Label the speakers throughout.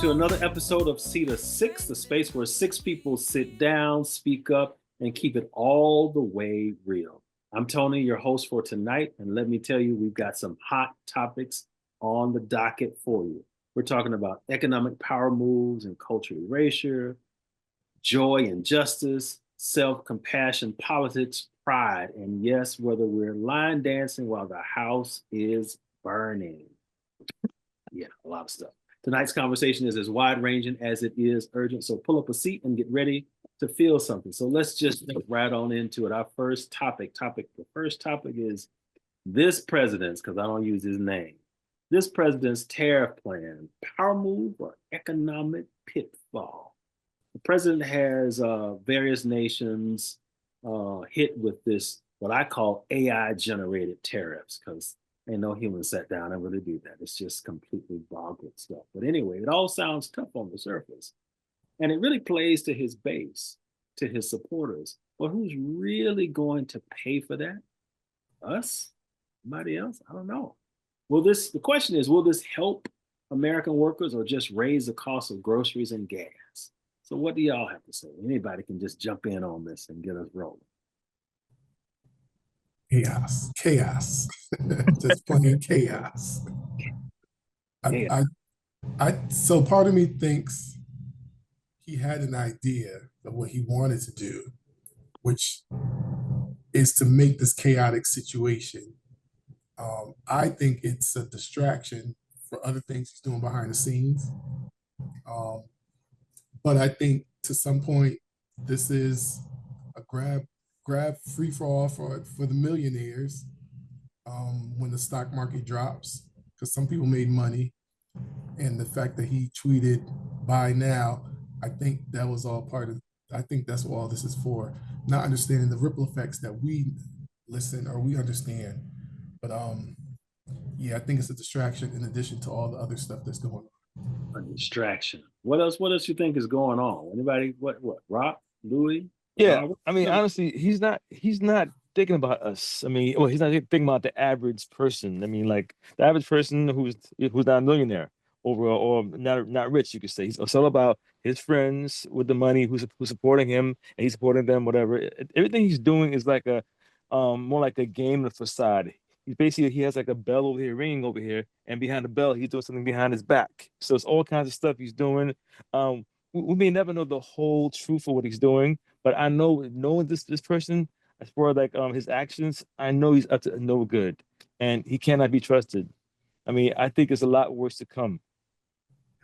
Speaker 1: to another episode of Sita 6, the space where six people sit down, speak up, and keep it all the way real. I'm Tony, your host for tonight, and let me tell you, we've got some hot topics on the docket for you. We're talking about economic power moves and cultural erasure, joy and justice, self-compassion, politics, pride, and yes, whether we're line dancing while the house is burning. Yeah, a lot of stuff. Tonight's conversation is as wide-ranging as it is urgent, so pull up a seat and get ready to feel something. So let's just jump right on into it. Our first the first topic is this president's, because I don't use his name, this president's tariff plan, power move or economic pitfall. The president has various nations hit with this, what I call AI-generated tariffs, because ain't no human sat down and really do that. It's just completely boggled stuff. But anyway, it all sounds tough on the surface. And it really plays to his base, to his supporters. Well, who's really going to pay for that? Us? Somebody else? I don't know. The question is, will this help American workers or just raise the cost of groceries and gas? So what do y'all have to say? Anybody can just jump in on this and get us rolling.
Speaker 2: Chaos, just plain chaos. So part of me thinks he had an idea of what he wanted to do, which is to make this chaotic situation. I think it's a distraction for other things he's doing behind the scenes. But I think to some point, this is a grab free for all for the millionaires when the stock market drops, because some people made money. And the fact that he tweeted buy now, I think that was all I think that's what all this is for, not understanding the ripple effects that we understand. But I think it's a distraction in addition to all the other stuff that's going on.
Speaker 1: A distraction. What else you think is going on? Anybody? What? Rob? Louis?
Speaker 3: Yeah, Robert? I mean, honestly, he's not thinking about us. I mean, he's not thinking about the average person. I mean, like the average person who's not a millionaire or not rich, you could say. It's all about his friends with the money who's supporting him, and he's supporting them. Whatever. Everything he's doing is like a more like a game of facade. He has like a bell over here ringing over here, and behind the bell he's doing something behind his back. So it's all kinds of stuff he's doing. We may never know the whole truth of what he's doing, but I know knowing this person, as far as like his actions, I know he's up to no good, and he cannot be trusted. I mean, I think there's a lot worse to come.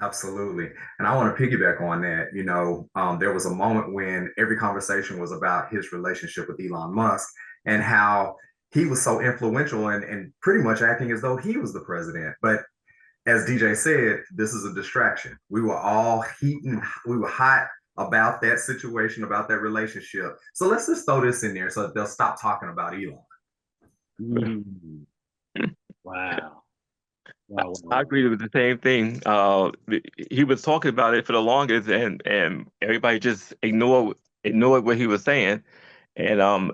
Speaker 4: Absolutely. And I want to piggyback on that. There was a moment when every conversation was about his relationship with Elon Musk and how he was so influential and pretty much acting as though he was the president. But as DJ said, this is a distraction. We were all we were hot about that situation, about that relationship. So let's just throw this in there so they'll stop talking about Elon.
Speaker 1: Wow.
Speaker 3: I agree with the same thing. He was talking about it for the longest, and everybody just ignored what he was saying, and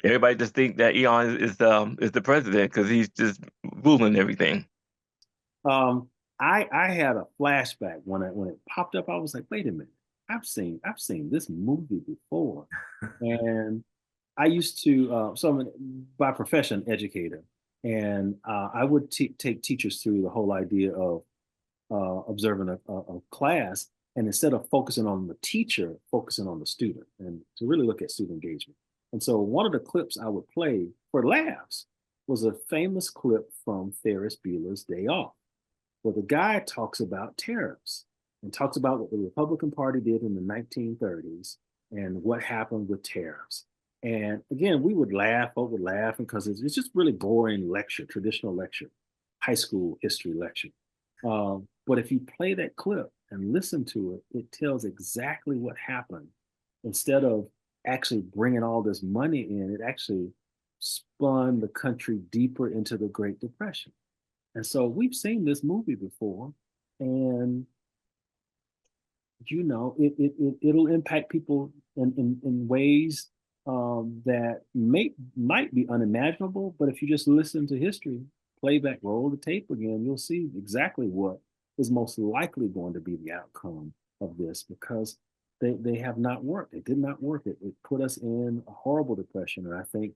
Speaker 3: everybody just think that Elon is the president because he's just ruling everything.
Speaker 1: I had a flashback when it popped up. I was like, wait a minute, I've seen this movie before, and I used to so I'm by profession educator. And I would take teachers through the whole idea of observing a class, and instead of focusing on the teacher, focusing on the student, and to really look at student engagement. And so one of the clips I would play for laughs was a famous clip from Ferris Bueller's Day Off, where the guy talks about tariffs and talks about what the Republican Party did in the 1930s and what happened with tariffs. And again, we would laugh, folk would laugh, because it's just really boring lecture, traditional lecture, high school history lecture. But if you play that clip and listen to it, it tells exactly what happened. Instead of actually bringing all this money in, it actually spun the country deeper into the Great Depression. And so we've seen this movie before, and it'll impact people in ways that might be unimaginable, but if you just listen to history, playback, roll the tape again, you'll see exactly what is most likely going to be the outcome of this, because they have not worked. It did not work. It put us in a horrible depression, and I think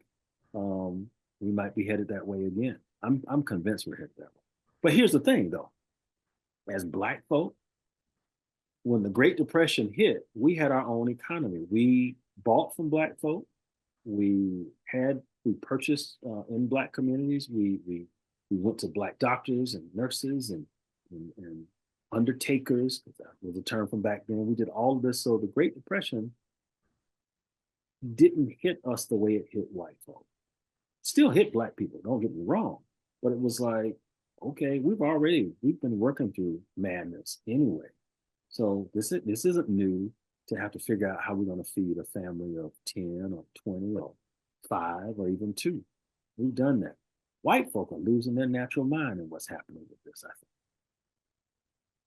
Speaker 1: we might be headed that way again. I'm convinced we're headed that way. But here's the thing, though: as Black folk, when the Great Depression hit, we had our own economy. We bought from Black folk. We purchased in Black communities. We went to Black doctors and nurses and undertakers. That was a term from back then. We did all of this. So the Great Depression didn't hit us the way it hit white folk. Still hit Black people, don't get me wrong. But it was like, okay, we've been working through madness anyway. So this isn't new to have to figure out how we're going to feed a family of 10 or 20 or 5 or even 2. We've done that. White folk are losing their natural mind in what's happening with this, I think.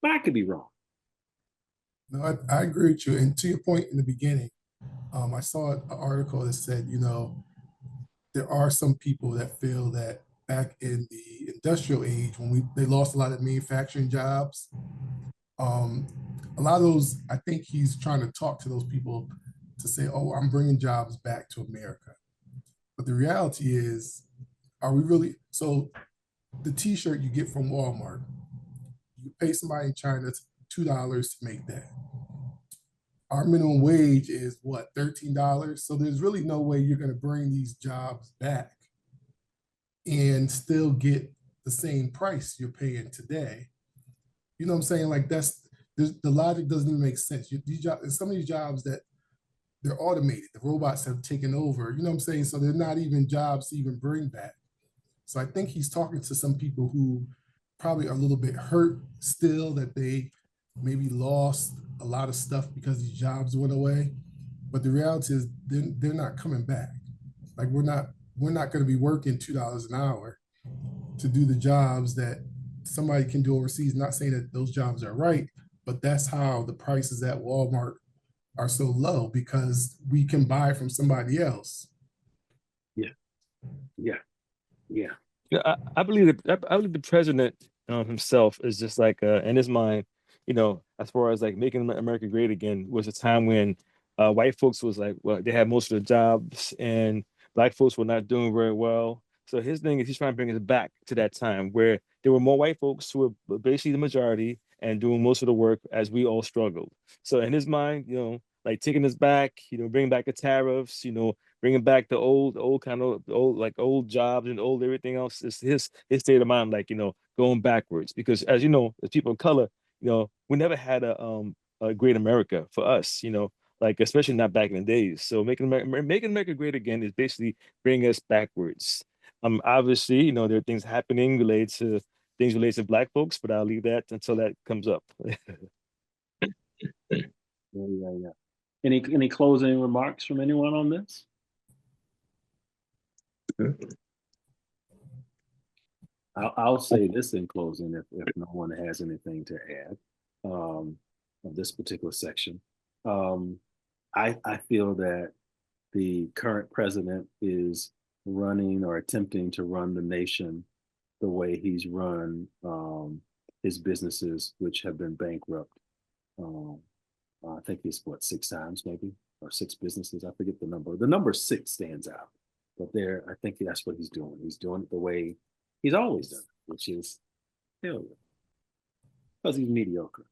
Speaker 1: But I could be wrong.
Speaker 2: No, I agree with you. And to your point in the beginning, I saw an article that said, there are some people that feel that back in the industrial age, when they lost a lot of manufacturing jobs, a lot of those, I think he's trying to talk to those people to say, oh, I'm bringing jobs back to America. But the reality is, are we really? So the t-shirt you get from Walmart, you pay somebody in China $2 to make that. Our minimum wage is what, $13? So there's really no way you're going to bring these jobs back and still get the same price you're paying today. You know what I'm saying? Like the logic doesn't even make sense. These jobs, some of these jobs that they're automated, the robots have taken over. You know what I'm saying? So they're not even jobs to even bring back. So I think he's talking to some people who probably are a little bit hurt still, that they maybe lost a lot of stuff because these jobs went away. But the reality is they're not coming back. Like we're not going to be working $2 an hour to do the jobs that somebody can do overseas. Not saying that those jobs are right, but that's how the prices at Walmart are so low, because we can buy from somebody else.
Speaker 1: Yeah.
Speaker 3: I believe the president himself is just like in his mind, as far as like making America great again, was a time when white folks was like, well, they had most of the jobs and Black folks were not doing very well. So his thing is he's trying to bring us back to that time where there were more white folks who were basically the majority and doing most of the work as we all struggled. So in his mind, like taking us back, bringing back the tariffs, bringing back the old kind of old jobs and old everything else. Is his state of mind, like, going backwards, because as you know, as people of color, we never had a great America for us, like especially not back in the days. So making America great again is basically bringing us backwards. Obviously, there are things happening related to Black folks, but I'll leave that until that comes up.
Speaker 1: Yeah. Any closing remarks from anyone on this? I'll say this in closing, if no one has anything to add of this particular section. I feel that the current president is running or attempting to run the nation the way he's run his businesses, which have been bankrupt. I think it's 6 times maybe, or 6 businesses. I forget the number. The number 6 stands out, but I think that's what he's doing. He's doing it the way he's always done it, which is failure, because he's mediocre.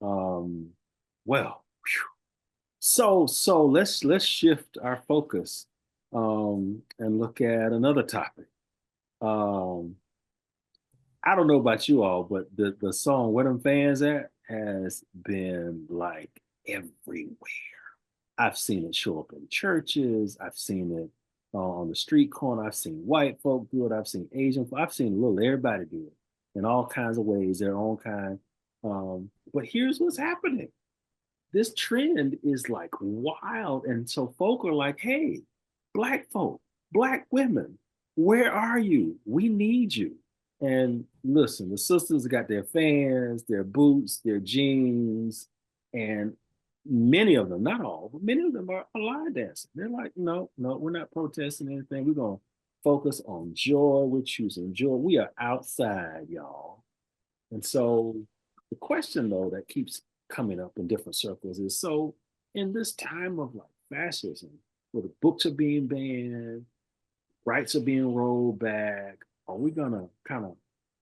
Speaker 1: Well, whew. So let's shift our focus and look at another topic. I don't know about you all, but the song "Where Them Fans At" has been like everywhere. I've seen it show up in churches. I've seen it on the street corner. I've seen white folk do it. I've seen Asian folk. I've seen everybody do it in all kinds of ways, their own kind. But here's what's happening. This trend is like wild. And so folk are like, hey, Black folk, Black women, where are you? We need you. And listen, the sisters got their fans, their boots, their jeans, and many of them, not all, but many of them are line dancing. They're like, no, we're not protesting anything. We're going to focus on joy. We're choosing joy. We are outside, y'all. And so the question though that keeps coming up in different circles is, so in this time of like fascism, where the books are being banned, rights are being rolled back, are we gonna kind of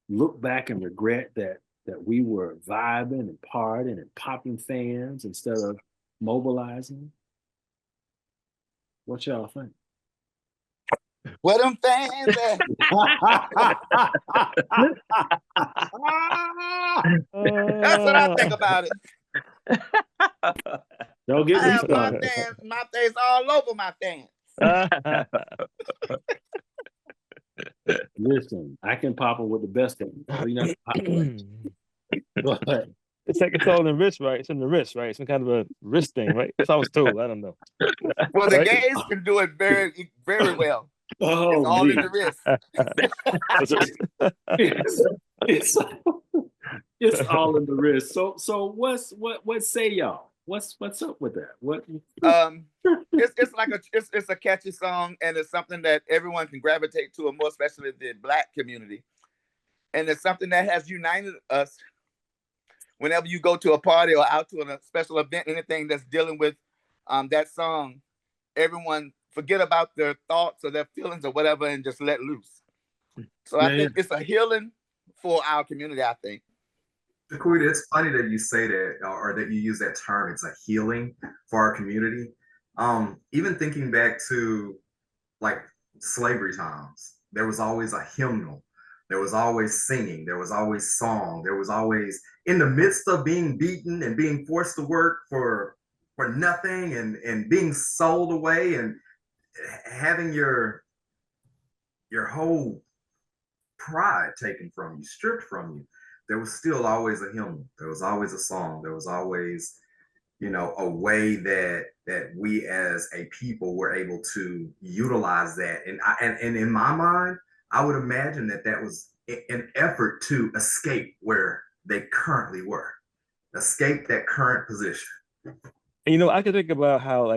Speaker 1: look back and regret that we were vibing and partying and popping fans instead of mobilizing? What y'all think?
Speaker 5: Where them fans at? That's what I think about it.
Speaker 1: Don't get
Speaker 5: I
Speaker 1: me
Speaker 5: have my
Speaker 1: started.
Speaker 5: fans, my face all over my fans.
Speaker 1: Listen, I can pop them with the best of them. So, you know, but
Speaker 3: It's like it's all in the wrist, right? It's in the wrist, right? Some kind of a wrist thing, right? That's what I was told. I don't know.
Speaker 5: Well, the
Speaker 3: Right?
Speaker 5: gays can do it very, very well.
Speaker 1: oh,
Speaker 5: It's all
Speaker 1: me.
Speaker 5: in the wrist.
Speaker 1: it's, it's all in the wrist. So what say y'all? What's up with that? What
Speaker 5: It's a catchy song, and it's something that everyone can gravitate to, and more especially the Black community. And it's something that has united us. Whenever you go to a party or out to a special event, anything that's dealing with that song, everyone forget about their thoughts or their feelings or whatever and just let loose. So I think it's a healing for our community, I think.
Speaker 4: Shaquita, it's funny that you say that or that you use that term. It's a healing for our community. Even thinking back to like slavery times, there was always a hymnal. There was always singing. There was always song. There was always, in the midst of being beaten and being forced to work for nothing and being sold away and having your whole pride taken from you, stripped from you, there was still always a hymn. There was always a song. There was always, a way that we as a people were able to utilize that. And in my mind, I would imagine that was an effort to escape where they currently were, escape that current position.
Speaker 3: And, I can think about how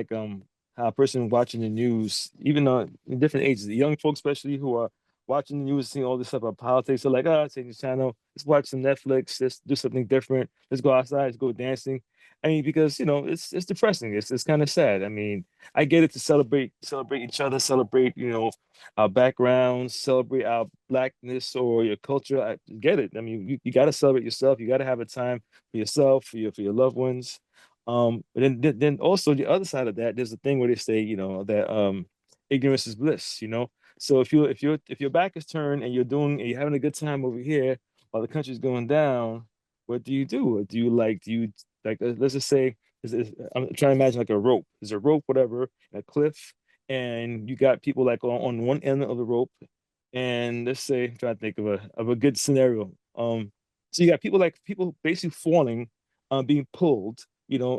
Speaker 3: how a person watching the news, even though in different ages, the young folks especially who are watching the news, seeing all this stuff about politics, are like, change the channel, let's watch some Netflix, let's do something different, let's go outside, let's go dancing. I mean, because it's depressing, it's kind of sad. I mean, I get it to celebrate each other, celebrate our backgrounds, celebrate our Blackness or your culture. I get it. I mean, you got to celebrate yourself. You got to have a time for yourself, for your loved ones. But then also the other side of that, there's a thing where they say, that ignorance is bliss, So if your back is turned and you're having a good time over here while the country's going down, what do you do? Do you let's just say I'm trying to imagine like a rope. There's a rope, whatever, a cliff, and you got people like on one end of the rope, and let's say I'm trying to think of a good scenario. So you got people basically falling, being pulled,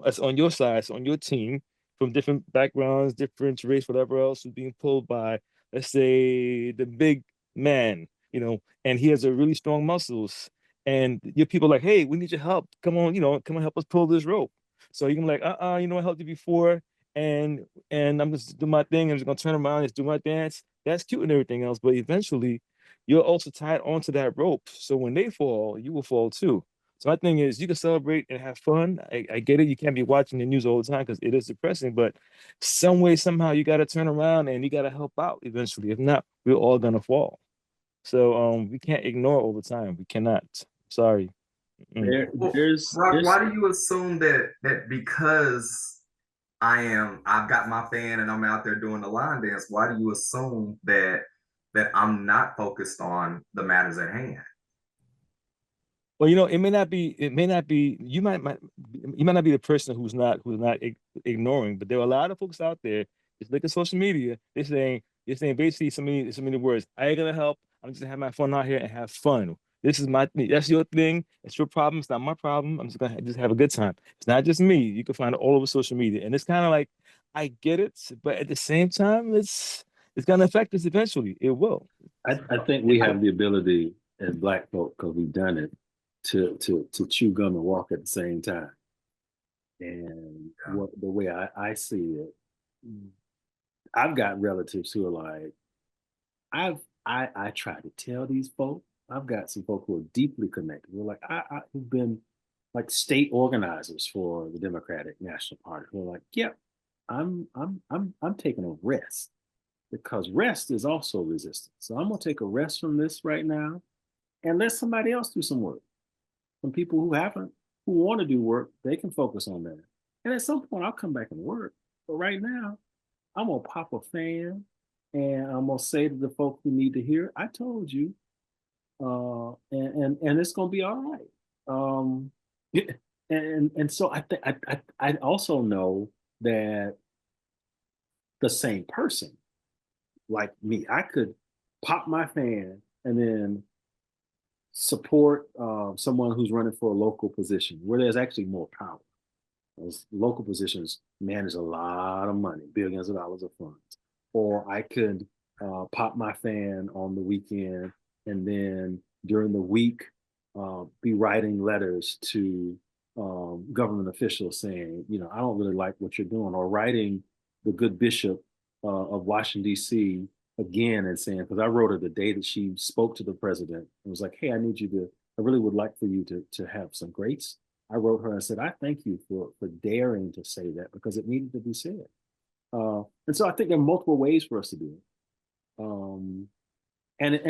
Speaker 3: as on your side, so on your team, from different backgrounds, different race, whatever else, who's being pulled by, let's say, the big man, and he has a really strong muscles. And your people like, hey, we need your help. Come on, come on, help us pull this rope. So you can be like, I helped you before, and I'm just do my thing. I'm just gonna turn around, just do my dance. That's cute and everything else, but eventually, you're also tied onto that rope. So when they fall, you will fall too. So my thing is, you can celebrate and have fun. I get it. You can't be watching the news all the time because it is depressing. But some way, somehow, you got to turn around and you got to help out eventually. If not, we're all gonna fall. So we can't ignore all the time. We cannot. Sorry.
Speaker 4: Well,
Speaker 1: there's
Speaker 4: Rock, why do you assume that because I've got my fan and I'm out there doing the line dance, why do you assume that I'm not focused on the matters at hand?
Speaker 3: Well, it may not be. It may not be. You might not be the person who's not ignoring. But there are a lot of folks out there. Just look at social media. They're saying basically so many words. I ain't gonna help. I'm just gonna have my fun out here and have fun. This is my thing. That's your thing. It's your problem. It's not my problem. I'm just gonna just have a good time. It's not just me. You can find it all over social media, and it's kind of like I get it, but at the same time, it's gonna affect us eventually. It will.
Speaker 1: I think we have the ability as Black folk, because we've done it, to chew gum and walk at the same time. And the way I see it, I've got relatives who are like, I try to tell these folk I've got some folk who are deeply connected. We're like, who've been like state organizers for the Democratic National Party. Who are like, yep, I'm taking a rest because rest is also resistance. So I'm gonna take a rest from this right now and let somebody else do some work. Some people who want to do work, they can focus on that. And at some point, I'll come back and work. But right now, I'm gonna pop a fan and I'm gonna say to the folk who need to hear it, I told you, and it's gonna be all right. Yeah, and so I also know that the same person like me, I could pop my fan and then support someone who's running for a local position where there's actually more power. Those local positions manage a lot of money, billions of dollars of funds. Or I could pop my fan on the weekend and then during the week be writing letters to government officials saying, I don't really like what you're doing, or writing the good bishop of Washington, D.C. again and saying, because I wrote her the day that she spoke to the president and was like, hey, I really would like for you to have some grace. I wrote her and said, I thank you for daring to say that because it needed to be said. And so I think there are multiple ways for us to do it. And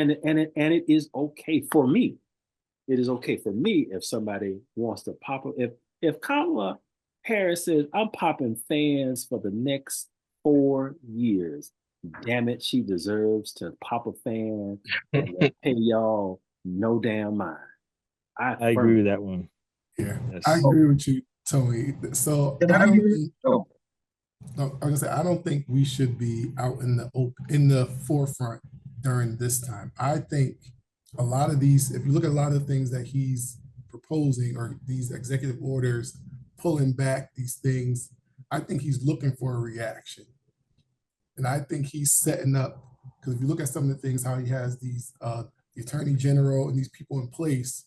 Speaker 1: it is okay for me. It is okay for me if somebody wants to pop up. If Kamala Harris says, I'm popping fans for the next 4 years, damn it, she deserves to pop a fan and pay y'all no damn mind.
Speaker 3: I agree with that one.
Speaker 2: Yeah,
Speaker 3: Yes.
Speaker 2: I agree with you, Tony. So
Speaker 6: Can I agree? Oh,
Speaker 2: no, I was gonna say I don't think we should be out in the forefront during this time. I think a lot of these, if you look at a lot of the things that he's proposing or these executive orders pulling back these things, I think he's looking for a reaction. And I think he's setting up, because if you look at some of the things, how he has these the attorney general and these people in place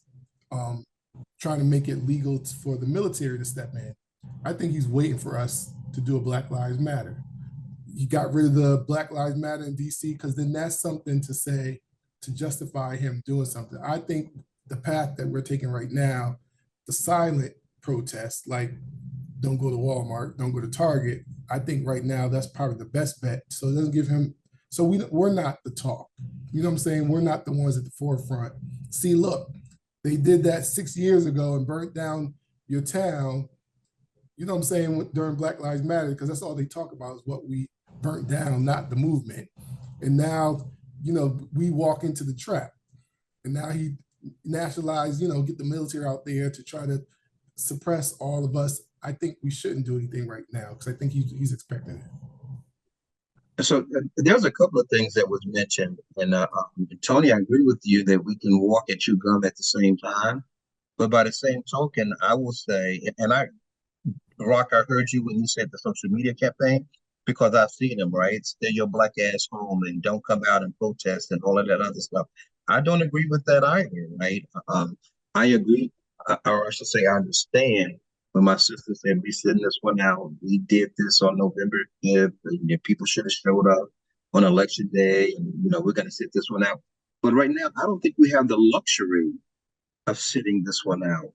Speaker 2: trying to make it legal for the military to step in. I think he's waiting for us to do a Black Lives Matter. He got rid of the Black Lives Matter in DC because then that's something to say to justify him doing something. I think the path that we're taking right now, the silent protests, like don't go to Walmart, don't go to Target, I think right now that's probably the best bet. So it doesn't give him, so we're not the talk. You know what I'm saying? We're not the ones at the forefront. See, look, they did that 6 years ago and burnt down your town. You know what I'm saying? During Black Lives Matter, because that's all they talk about is what we burnt down, not the movement. And now, we walk into the trap. And now he nationalized, get the military out there to try to suppress all of us. I think we shouldn't do anything right now because I think he's expecting it.
Speaker 6: so there's a couple of things that was mentioned, and Tony, I agree with you that we can walk and chew gum at the same time. But by the same token, I will say, and Rock, I heard you when you said the social media campaign, because I've seen them, right? Stay your black ass home and don't come out and protest and all of that other stuff. I don't agree with that either, right? I agree, or I should say, I understand when my sister said, "We sitting this one out. We did this on November 5th, and people should have showed up on election day, and we're going to sit this one out." But right now, I don't think we have the luxury of sitting this one out.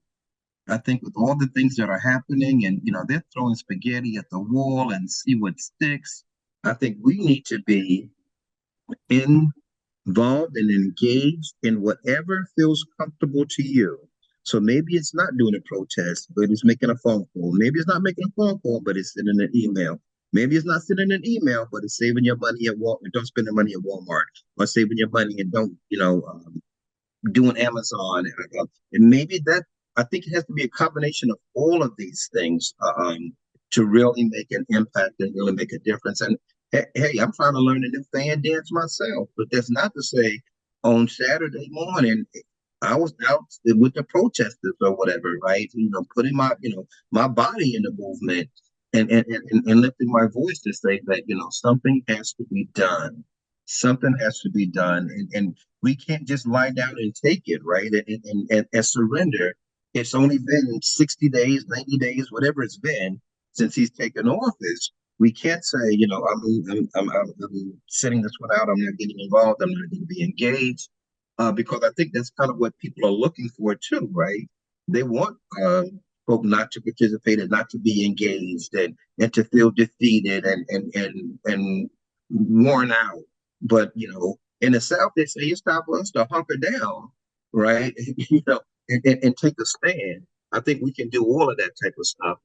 Speaker 6: I think with all the things that are happening and, they're throwing spaghetti at the wall and see what sticks. I think we need to be involved and engaged in whatever feels comfortable to you. So maybe it's not doing a protest, but it's making a phone call. Maybe it's not making a phone call, but it's sending an email. Maybe it's not sending an email, but it's saving your money at Walmart. Don't spend the money at Walmart, or saving your money and don't, doing Amazon. And maybe that, I think it has to be a combination of all of these things to really make an impact and really make a difference. And hey, I'm trying to learn a new fan dance myself, but that's not to say on Saturday morning, I was out with the protesters or whatever, right? Putting my body in the movement and lifting my voice to say that, something has to be done. Something has to be done. And we can't just lie down and take it, right? And surrender. It's only been 60 days, 90 days, whatever it's been since he's taken office. We can't say, I'm sitting this one out. I'm not getting involved. I'm not going to be engaged. because I think that's kind of what people are looking for too, right? They want folk not to participate and not to be engaged and to feel defeated and worn out. But in the South, they say it's time for us to hunker down, right? And take a stand. I think we can do all of that type of stuff.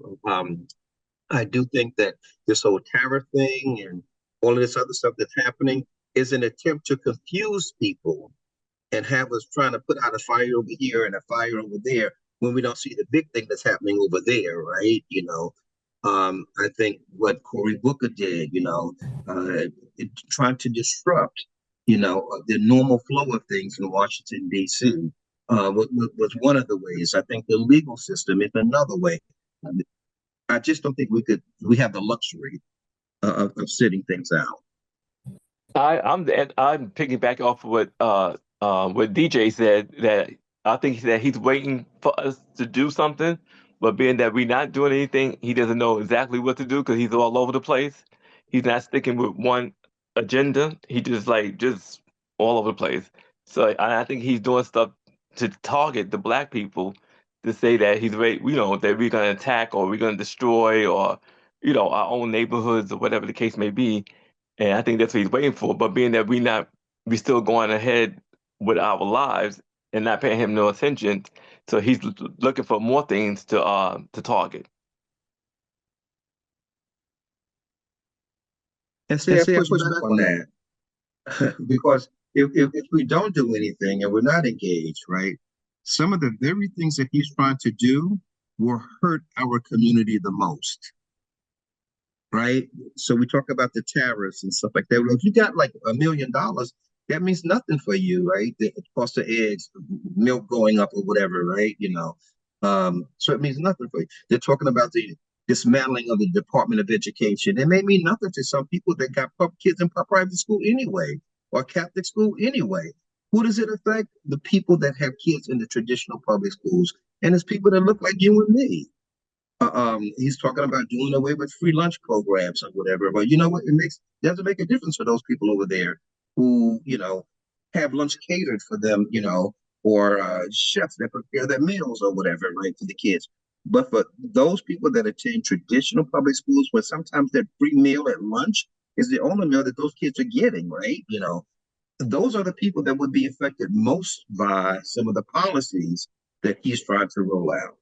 Speaker 6: I do think that this whole tariff thing and all of this other stuff that's happening is an attempt to confuse people and have us trying to put out a fire over here and a fire over there when we don't see the big thing that's happening over there, right? I think what Cory Booker did, trying to disrupt, the normal flow of things in Washington, D.C. Was one of the ways. I think the legal system is another way. I just don't think we have the luxury of sitting things out.
Speaker 7: I'm piggyback off what DJ said, that I think that he's waiting for us to do something, but being that we're not doing anything, he doesn't know exactly what to do because he's all over the place. He's not sticking with one agenda. He just all over the place. So I think he's doing stuff to target the black people, to say that he's ready, that we're gonna attack or we're gonna destroy, or our own neighborhoods or whatever the case may be. And I think that's what he's waiting for. But being that we still going ahead with our lives and not paying him no attention, so he's looking for more things to target.
Speaker 6: And see, I push back on that because if we don't do anything and we're not engaged, right, some of the very things that he's trying to do will hurt our community the most. Right. So we talk about the tariffs and stuff like that. Well, if you got like $1 million, that means nothing for you, right? The cost of eggs, milk going up or whatever, right? So it means nothing for you. They're talking about the dismantling of the Department of Education. It may mean nothing to some people that got kids in private school anyway, or Catholic school anyway. Who does it affect? The people that have kids in the traditional public schools, and it's people that look like you and me. He's talking about doing away with free lunch programs or whatever. But you know what? Doesn't make a difference for those people over there who, have lunch catered for them, or chefs that prepare their meals or whatever, right, for the kids. But for those people that attend traditional public schools, where sometimes that free meal at lunch is the only meal that those kids are getting, right? Those are the people that would be affected most by some of the policies that he's trying to roll out.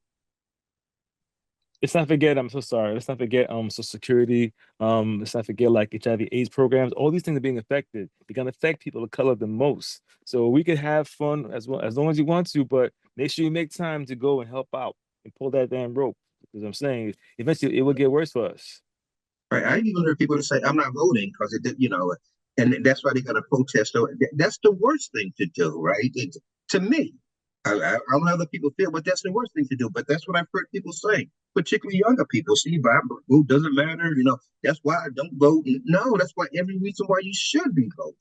Speaker 3: Let's not forget, I'm so sorry. Let's not forget Social Security. Let's not forget like HIV/AIDS programs. All these things are being affected. They're gonna affect people of color the most. So we could have fun as well as long as you want to, but make sure you make time to go and help out and pull that damn rope. Because I'm saying eventually it will get worse for us.
Speaker 6: Right. I even heard people say, "I'm not voting because it did," and that's why they're going to protest. So that's the worst thing to do, right? To me, I don't know how other people feel, but that's the worst thing to do. But that's what I've heard people say, particularly younger people. See, vote doesn't matter. That's why I don't vote. No, that's why every reason why you should be voting.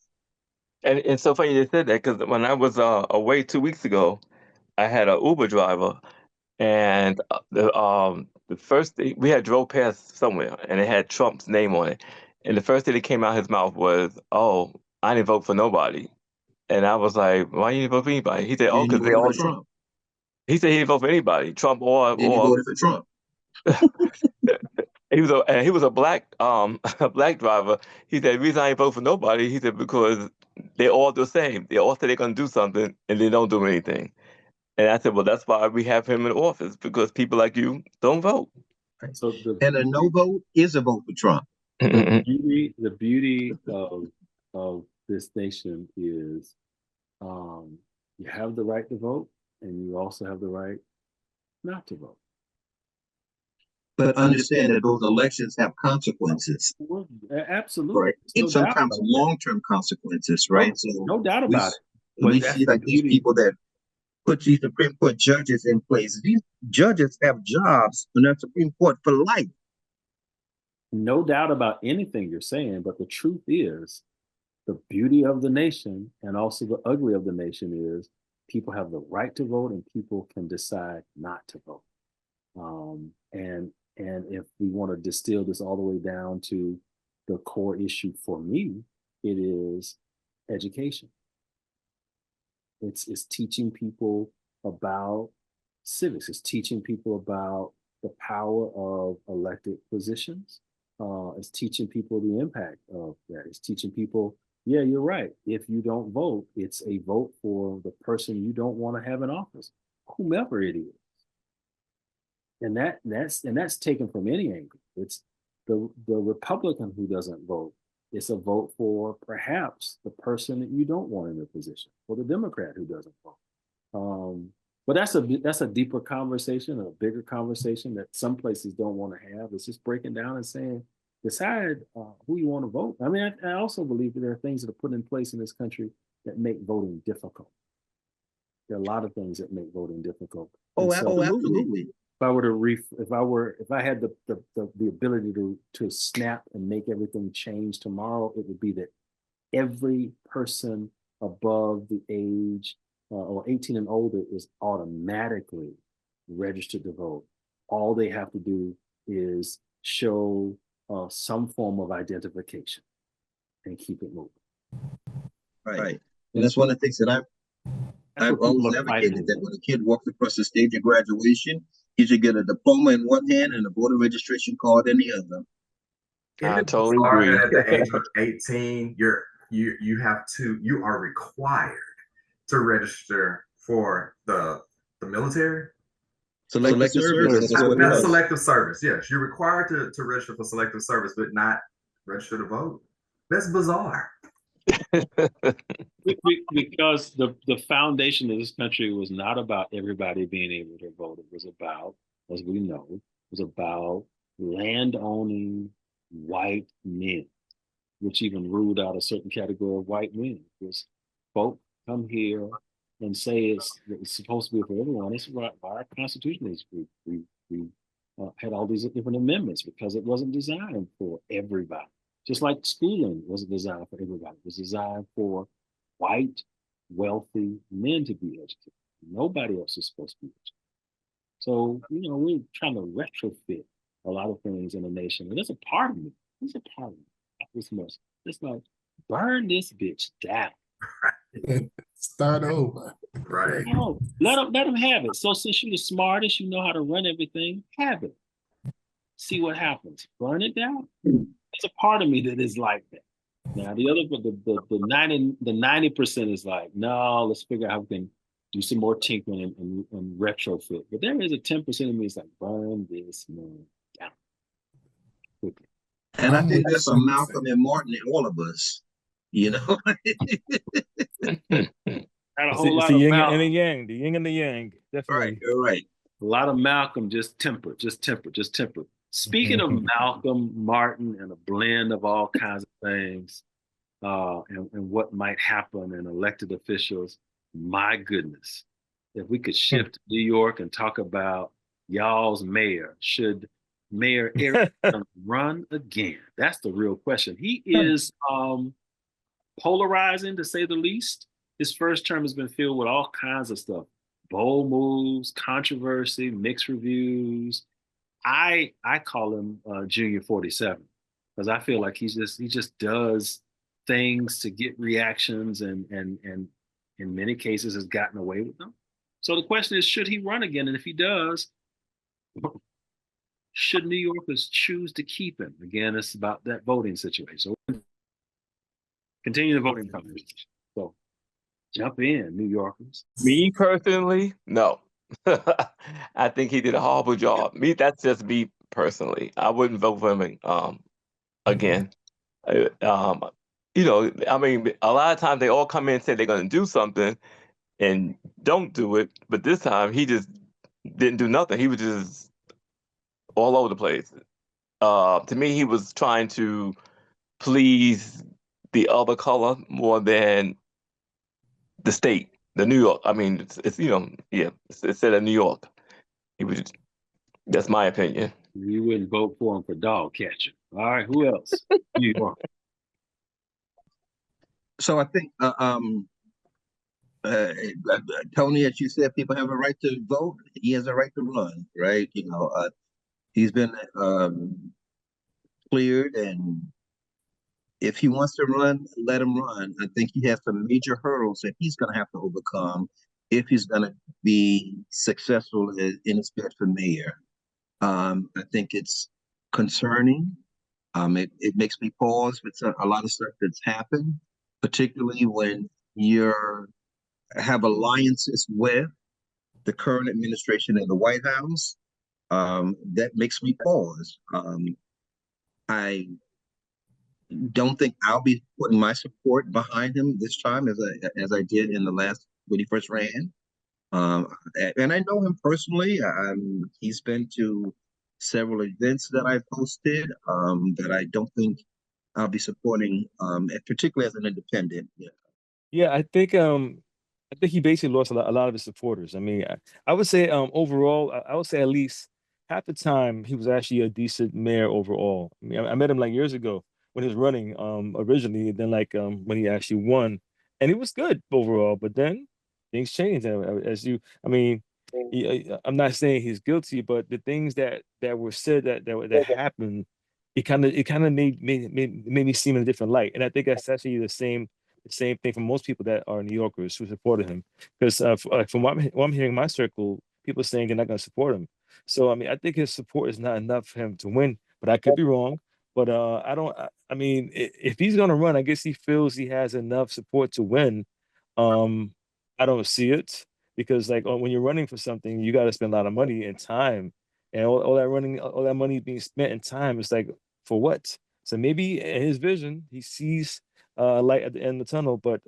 Speaker 7: And it's so funny you said that, because when I was away 2 weeks ago, I had an Uber driver, and the first thing we had drove past somewhere, and it had Trump's name on it, and the first thing that came out his mouth was, "Oh, I didn't vote for nobody," and I was like, "Why you didn't vote for anybody?" He said, "Oh, because they all."
Speaker 6: Trump.
Speaker 7: He said he didn't vote for anybody, Trump or
Speaker 6: Then he voted for Trump.
Speaker 7: he was a black a black driver. He said the reason I ain't vote for nobody, he said, because they're all the same. They all say they're gonna do something and they don't do anything. And I said, well, that's why we have him in office, because people like you don't vote.
Speaker 1: So
Speaker 6: And a no vote is a vote for Trump.
Speaker 1: the beauty of this nation is you have the right to vote, and you also have the right not to vote.
Speaker 6: But understand that those elections have consequences.
Speaker 1: Well, absolutely.
Speaker 6: Right.
Speaker 1: No
Speaker 6: And sometimes long-term consequences, right?
Speaker 1: No doubt about it.
Speaker 6: But we see like these people that put these Supreme Court judges in place. These judges have jobs in the Supreme Court for life.
Speaker 1: No doubt about anything you're saying, but the truth is, the beauty of the nation and also the ugly of the nation is people have the right to vote and people can decide not to vote. And if we want to distill this all the way down to the core issue for me, it is education. It's teaching people about civics. It's teaching people about the power of elected positions. It's teaching people the impact of that. It's teaching people, yeah, you're right. If you don't vote, it's a vote for the person you don't want to have in office, whomever it is. And that's taken from any angle. It's the Republican who doesn't vote. It's a vote for perhaps the person that you don't want in the position, or the Democrat who doesn't vote. But that's a deeper conversation, a bigger conversation that some places don't want to have. It's just breaking down and saying, decide who you want to vote. I mean, I also believe that there are things that are put in place in this country that make voting difficult. There are a lot of things that make voting difficult.
Speaker 6: Oh,
Speaker 1: So,
Speaker 6: absolutely.
Speaker 1: if I had the ability to snap and make everything change tomorrow, it would be that every person above the age or 18 and older is automatically registered to vote. All they have to do is show some form of identification and keep it moving.
Speaker 6: Right. And that's one of the things that I've always advocated, that when a kid walks across the stage of graduation, he should get a diploma in one hand and a voter registration card in the other.
Speaker 7: I totally agree.
Speaker 4: At the age of 18, you are required to register for the military.
Speaker 6: Selective service.
Speaker 4: That's selective service. Yes, you're required to register for selective service, but not register to vote. That's bizarre.
Speaker 1: Because the foundation of this country was not about everybody being able to vote. It was about, as we know, it was about land-owning white men, which even ruled out a certain category of white men. Because folk come here and say it's supposed to be for everyone. It's why our Constitution is. We had all these different amendments because it wasn't designed for everybody. Just like schooling wasn't designed for everybody. It was designed for white, wealthy men to be educated. Nobody else is supposed to be educated. So, we're trying to retrofit a lot of things in the nation. And there's a part of me. There's a part of me. This much. It's like, burn this bitch down.
Speaker 2: Start over.
Speaker 4: Right.
Speaker 1: No, let them have it. So since you're the smartest, you know how to run everything, have it. See what happens. Burn it down. There's a part of me that is like that. Now the other, the 90% is like, no, let's figure out how we can do some more tinkering and retrofit. But there is a 10% of me is like, burn this man down quickly.
Speaker 6: And I think there's some Malcolm and Martin in all of us,
Speaker 1: Got a whole
Speaker 3: It's
Speaker 1: lot
Speaker 3: the
Speaker 1: of
Speaker 3: yin
Speaker 1: Malcolm.
Speaker 3: and the yang, the yin and the yang. Definitely.
Speaker 6: Right.
Speaker 1: A lot of Malcolm, just temper. Speaking of Malcolm, Martin, and a blend of all kinds of things, and what might happen in elected officials, my goodness, if we could shift to New York and talk about y'all's mayor, should Mayor Eric run again? That's the real question. He is polarizing, to say the least. His first term has been filled with all kinds of stuff: bold moves, controversy, mixed reviews. I call him Junior 47 because I feel like he just does things to get reactions and in many cases has gotten away with them. So the question is, should he run again? And if he does, should New Yorkers choose to keep him? Again, it's about that voting situation. So continue the voting conversation. So jump in, New Yorkers.
Speaker 7: Me personally, no. I think he did a horrible job. That's just me personally. I wouldn't vote for him again. I mean, a lot of times they all come in and say they're going to do something and don't do it. But this time he just didn't do nothing. He was just all over the place. To me, he was trying to please the other color more than the state. The New York, I mean, it said in New York. That's my opinion.
Speaker 1: You wouldn't vote for him for dog catcher. All right, who else? New York.
Speaker 6: So I think, Tony, as you said, people have a right to vote. He has a right to run, right? He's been cleared and If he wants to run, let him run. I think he has some major hurdles that he's going to have to overcome if he's going to be successful in his bid for mayor. I think it's concerning. It makes me pause with a lot of stuff that's happened, particularly when you have alliances with the current administration in the White House. That makes me pause. I don't think I'll be putting my support behind him this time as I did in the last when he first ran. And I know him personally. He's been to several events that I've hosted that I don't think I'll be supporting, particularly as an independent. Yeah.
Speaker 3: Yeah, I think he basically lost a lot of his supporters. I mean, I would say overall, I would say at least half the time he was actually a decent mayor overall. I mean, I met him like years ago when he was running originally, and then like when he actually won, and it was good overall. But then things changed as you. I mean, I'm not saying he's guilty, but the things that were said that happened, it kind of made me seem in a different light, and I think that's actually the same thing for most people that are New Yorkers who supported him. Because from what I'm hearing in my circle, people saying they're not going to support him. So I mean, I think his support is not enough for him to win, but I could be wrong. But I don't. I mean, if he's going to run, I guess he feels he has enough support to win. Um, I don't see it because like when you're running for something, you got to spend a lot of money and time, and all that running, all that money being spent in time is like for what? So maybe in his vision, he sees light at the end of the tunnel, but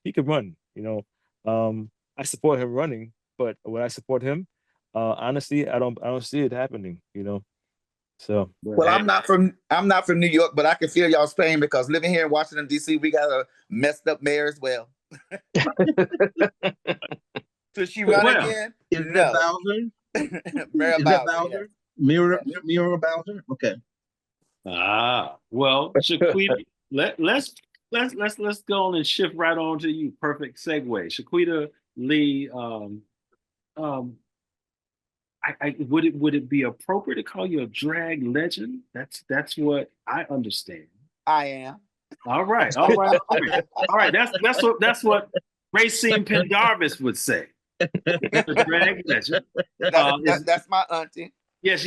Speaker 3: he could run, you know. I support him running, but would I support him? Honestly, I don't see it happening, you know. So
Speaker 5: Well, I'm not from New York, but I can feel y'all's pain because living here in Washington D.C., we got a messed up mayor as well. Should she run
Speaker 1: Well,
Speaker 5: again?
Speaker 6: Is that
Speaker 5: No.
Speaker 6: Bowser?
Speaker 5: Mayor
Speaker 6: Is that
Speaker 5: Bowser,
Speaker 6: Bowser?
Speaker 5: yes.
Speaker 6: Mirror Bowser? Okay.
Speaker 1: well, Shaquita, let's go on and shift right on to you. Perfect segue. Shaquita Lee, um, would it be appropriate to call you a drag legend? That's what I understand.
Speaker 5: I am.
Speaker 1: All right, all right, all right, all right. That's what Racine Pendarvis would say. A drag legend.
Speaker 5: That's my auntie.
Speaker 1: Yes.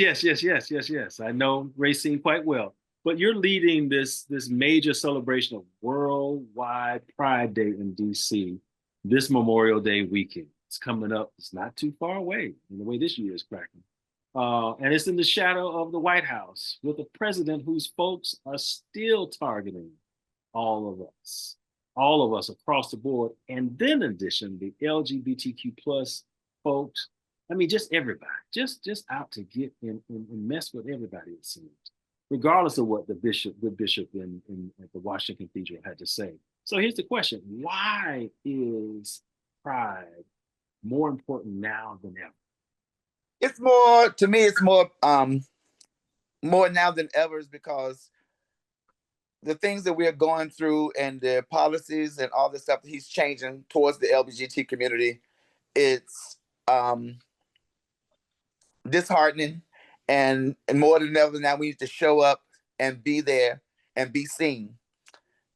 Speaker 1: I know Racine quite well. But you're leading this major celebration of Worldwide Pride Day in DC this Memorial Day weekend. It's coming up. It's not too far away in the way this year is cracking. And it's in the shadow of the White House with a president whose folks are still targeting all of us across the board. And then in addition, the LGBTQ plus folks, I mean, just everybody, just out to get and mess with everybody, it seems, regardless of what the bishop at the Washington Cathedral had to say. So here's the question: why is pride more important now than ever?
Speaker 5: It's more to me. It's more now than ever is because the things that we're going through and the policies and all the stuff that he's changing towards the LGBT community, it's disheartening, and more than ever now we need to show up and be there and be seen.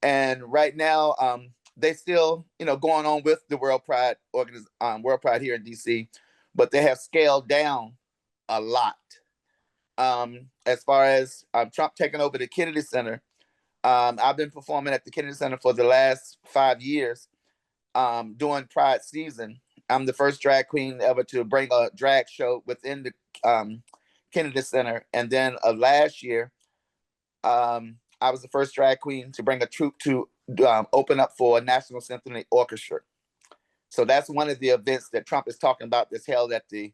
Speaker 5: And right now, they still, going on with the World Pride World Pride here in DC, but they have scaled down a lot. As far as Trump taking over the Kennedy Center, I've been performing at the Kennedy Center for the last 5 years, during Pride season. I'm the first drag queen ever to bring a drag show within the Kennedy Center, and then last year, I was the first drag queen to bring a troupe to open up for a National Symphony Orchestra. So that's one of the events that Trump is talking about that's held at the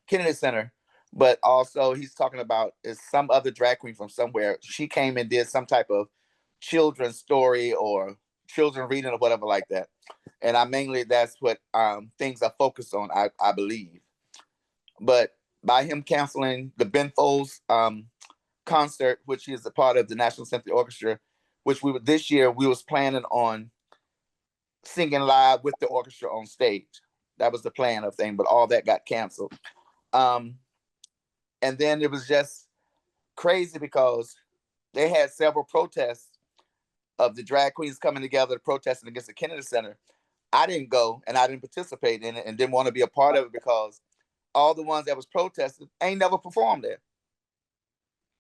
Speaker 5: Kennedy Center. But also he's talking about is some other drag queen from somewhere. She came and did some type of children's story or children reading or whatever like that. And that's what things are focused on, I believe. But by him canceling the Ben Folds concert, which is a part of the National Symphony Orchestra, which this year we was planning on singing live with the orchestra on stage. That was the plan of thing, but all that got canceled. And then it was just crazy because they had several protests of the drag queens coming together protesting against the Kennedy Center. I didn't go and I didn't participate in it and didn't want to be a part of it because all the ones that was protesting ain't never performed there.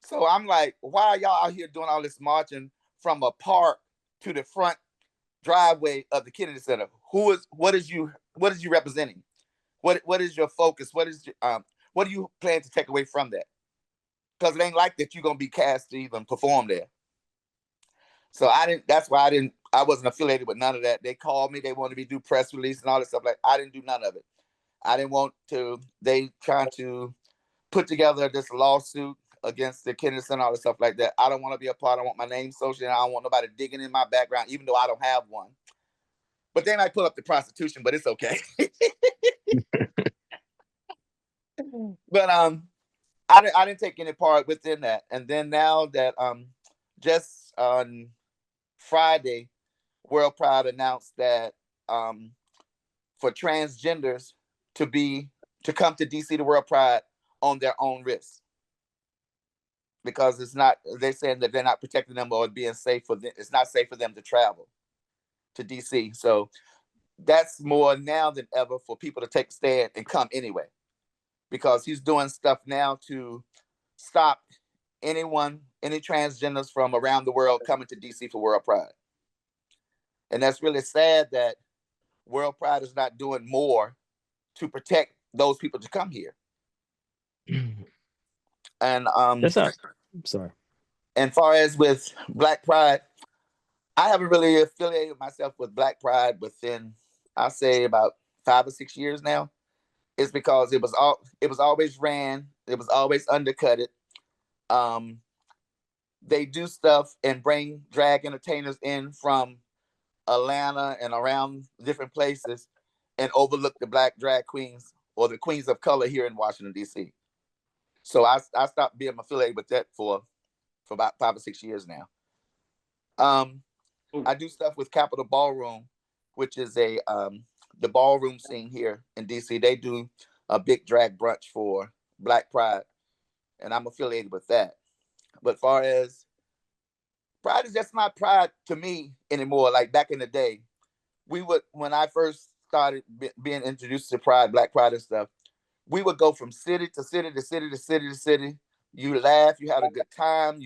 Speaker 5: So I'm like, why are y'all out here doing all this marching from a park to the front driveway of the Kennedy Center? What is you representing? What is your focus? What do you plan to take away from that? Because it ain't like that you're gonna be cast to even perform there. So that's why I wasn't affiliated with none of that. They called me, they wanted me to do press release and all this stuff. Like, I didn't do none of it. I didn't want to. They trying to put together this lawsuit against the Kennedy Center, all this stuff like that. I don't want to be a part. I want my name associated. I don't want nobody digging in my background, even though I don't have one. But they might pull up the prostitution, but it's okay. But I didn't take any part within that. And then now that just on Friday, World Pride announced that for transgenders to come to DC to World Pride on their own risk, because they're saying that they're not protecting them or being safe for them. It's not safe for them to travel to DC. So that's more now than ever for people to take a stand and come anyway, because he's doing stuff now to stop any transgenders from around the world coming to DC for World Pride. And that's really sad that World Pride is not doing more to protect those people to come here. And
Speaker 3: That's not. I'm sorry.
Speaker 5: and far as with Black Pride, I haven't really affiliated myself with Black Pride within, I'll say, about 5 or 6 years now. It's because it was always ran, it was always undercutted. They do stuff and bring drag entertainers in from Atlanta and around different places and overlook the Black drag queens or the queens of color here in Washington, D.C. So I stopped being affiliated with that for about 5 or 6 years now. I do stuff with Capitol Ballroom, which is the ballroom scene here in DC. They do a big drag brunch for Black Pride, and I'm affiliated with that. But far as Pride is just not Pride to me anymore. Like back in the day, when I first started being introduced to Pride, Black Pride and stuff, we would go from city to city to city to city to city. You laugh, you had a good time,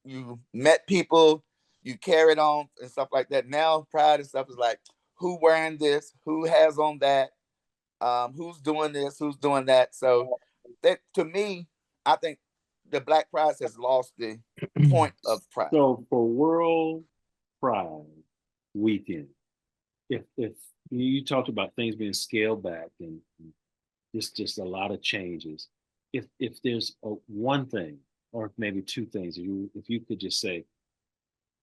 Speaker 5: you met people, you carried on and stuff like that. Now Pride and stuff is like, who wearing this, who has on that, who's doing this, who's doing that. So that, to me, I think the Black Pride has lost the point of Pride.
Speaker 1: So for World Pride weekend, if you talked about things being scaled back and just a lot of changes, if there's one thing or maybe two things, if you could just say,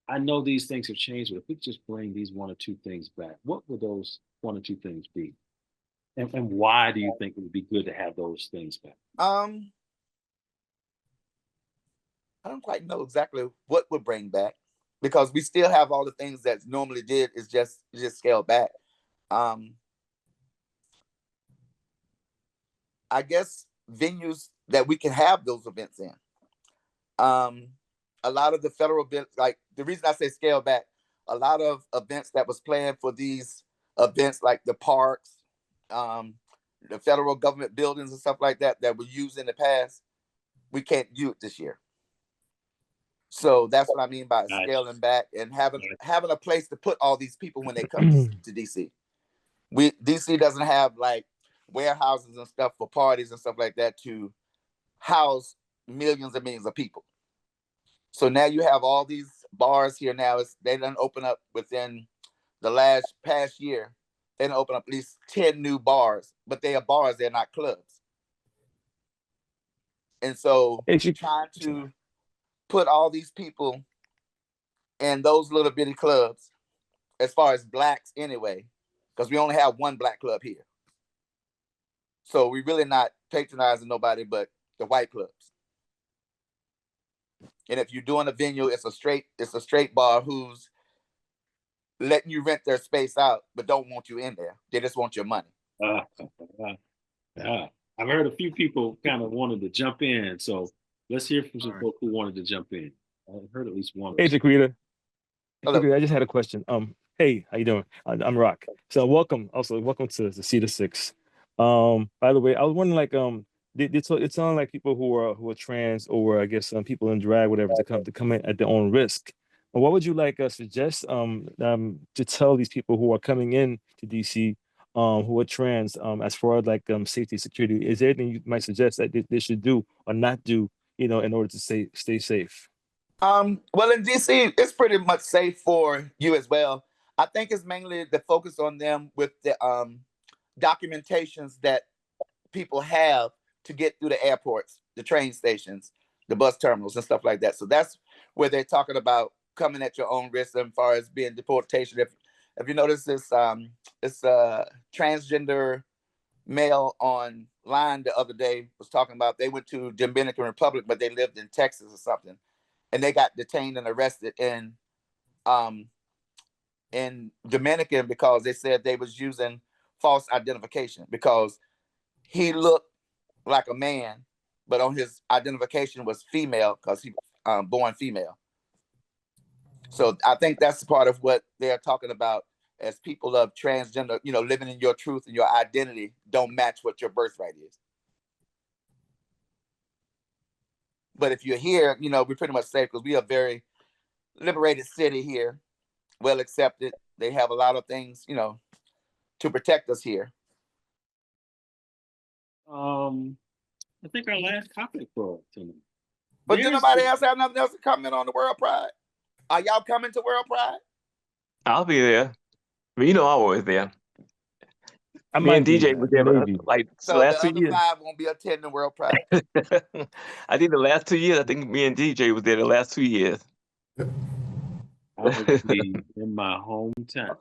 Speaker 1: I know these things have changed, but if we could just bring these one or two things back, what would those one or two things be? And why do you think it would be good to have those things back?
Speaker 5: I don't quite know exactly what would bring back, because we still have all the things that normally did is just scaled back. I guess venues that we can have those events in. A lot of the federal events, like the reason I say scale back, a lot of events that was planned for these events, like the parks, the federal government buildings and stuff like that were used in the past, we can't do it this year. So that's what I mean by scaling back and having a place to put all these people when they come to DC. DC doesn't have like warehouses and stuff for parties and stuff like that to house millions and millions of people. So now you have all these bars here now. They done open up within the past year. They done open up at least 10 new bars, but they are bars, they're not clubs. And so trying to put all these people in those little bitty clubs, as far as blacks anyway, because we only have one black club here. So we're really not patronizing nobody but the white clubs. And if you're doing a venue, it's a straight bar who's letting you rent their space out, but don't want you in there. They just want your money.
Speaker 1: I've heard a few people kind of wanted to jump in, so let's hear from some folks who wanted to jump in. I heard at least one.
Speaker 3: Hey, Jaquita.
Speaker 5: Hello.
Speaker 3: Jaquita, I just had a question. Hey, how you doing? I'm Rock. So welcome. Also, welcome to the Cedar Six. By the way, I was wondering, like, it sounds like people who are trans, or I guess some people in drag, whatever, to come in at their own risk. What would you like suggest to tell these people who are coming in to DC, who are trans, as far as like safety, security? Is there anything you might suggest that they should do or not do, in order to stay safe?
Speaker 5: Well, in DC, it's pretty much safe for you as well. I think it's mainly the focus on them with the documentations that people have to get through the airports, the train stations, the bus terminals, and stuff like that. So that's where they're talking about coming at your own risk as far as being deportation. If you notice this transgender male online the other day was talking about they went to Dominican Republic, but they lived in Texas or something, and they got detained and arrested in Dominican because they said they was using false identification because he looked like a man, but on his identification was female because he born female. So I think that's part of what they're talking about as people of transgender, living in your truth and your identity don't match what your birthright is. But if you're here, we're pretty much safe because we are a very liberated city here, well accepted. They have a lot of things, to protect us here.
Speaker 1: I think our last topic for tonight.
Speaker 5: But did nobody else have nothing else to comment on the World Pride? Are y'all coming to World Pride?
Speaker 7: I'll be there. But I'm always there.
Speaker 3: I
Speaker 7: Me and
Speaker 3: might be
Speaker 7: DJ
Speaker 3: there,
Speaker 7: was there
Speaker 3: maybe.
Speaker 7: like the
Speaker 5: So
Speaker 7: last
Speaker 5: the
Speaker 7: 2
Speaker 5: other
Speaker 7: years.
Speaker 5: 5 won't be attending World Pride.
Speaker 7: I think the last 2 years, I think me and DJ was there the last 2 years.
Speaker 1: I will be in my hometown.